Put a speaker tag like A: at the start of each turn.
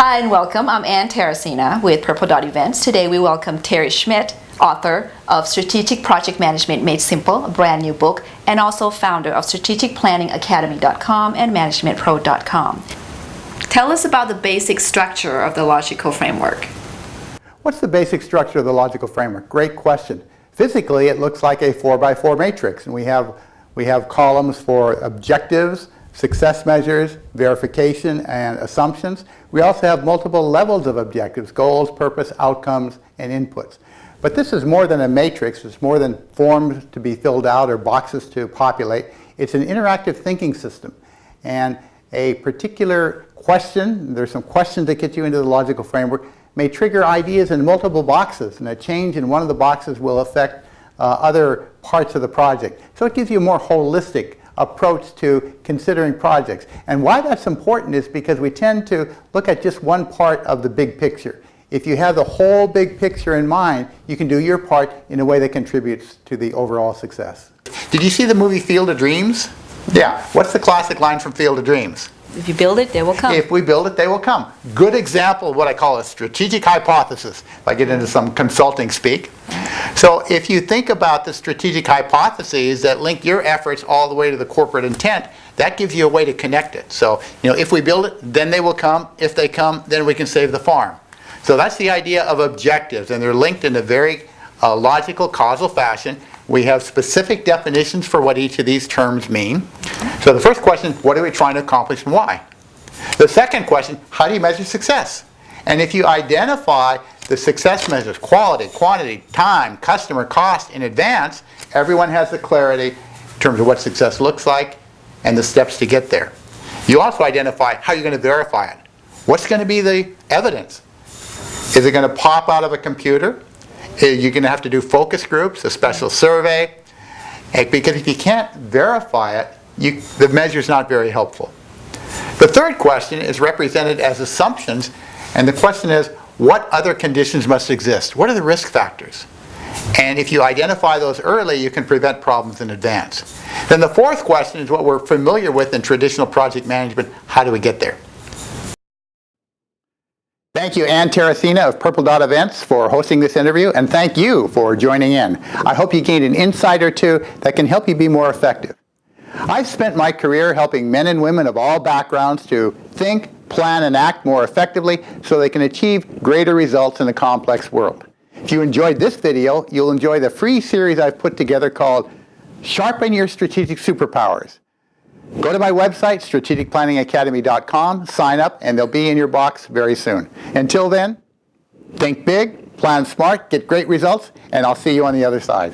A: Hi and welcome. I'm Ann Terracina with Purple Dot Events. Today we welcome Terry Schmidt, author of Strategic Project Management Made Simple, a brand new book, and also founder of strategicplanningacademy.com and managementpro.com. Tell us about the basic structure of the logical framework.
B: What's the basic structure of the logical framework? Great question. Physically, it looks like a 4x4 matrix, and we have columns for objectives, success measures, verification, and assumptions. We also have multiple levels of objectives: goals, purpose, outcomes, and inputs. But this is more than a matrix. It's more than forms to be filled out or boxes to populate. It's an interactive thinking system. And a particular question, there's some questions that get you into the logical framework, may trigger ideas in multiple boxes, and a change in one of the boxes will affect other parts of the project. So it gives you a more holistic approach to considering projects. And why that's important is because we tend to look at just one part of the big picture. If you have the whole big picture in mind, you can do your part in a way that contributes to the overall success. Did you see the movie Field of Dreams? Yeah. What's the classic line from Field of Dreams?
A: If you build it, they will come.
B: If we build it, they will come. Good example of what I call a strategic hypothesis, if I get into some consulting speak. So if you think about the strategic hypotheses that link your efforts all the way to the corporate intent, that gives you a way to connect it. So, if we build it, then they will come. If they come, then we can save the farm. So that's the idea of objectives, and they're linked in a very logical, causal fashion. We have specific definitions for what each of these terms mean. So the first question, what are we trying to accomplish and why? The second question, how do you measure success? And if you identify the success measures, quality, quantity, time, customer, cost in advance, everyone has the clarity in terms of what success looks like and the steps to get there. You also identify how you're going to verify it. What's going to be the evidence? Is it going to pop out of a computer? You're going to have to do focus groups, a special survey, because if you can't verify it, the measure is not very helpful. The third question is represented as assumptions, and the question is, what other conditions must exist? What are the risk factors? And if you identify those early, you can prevent problems in advance. Then the fourth question is what we're familiar with in traditional project management: how do we get there? Thank you, Ann Terracina of Purple Dot Events, for hosting this interview, and thank you for joining in. I hope you gained an insight or two that can help you be more effective. I've spent my career helping men and women of all backgrounds to think, plan, and act more effectively so they can achieve greater results in a complex world. If you enjoyed this video, you'll enjoy the free series I've put together called Sharpen Your Strategic Superpowers. Go to my website, strategicplanningacademy.com, sign up, and they'll be in your box very soon. Until then, think big, plan smart, get great results, and I'll see you on the other side.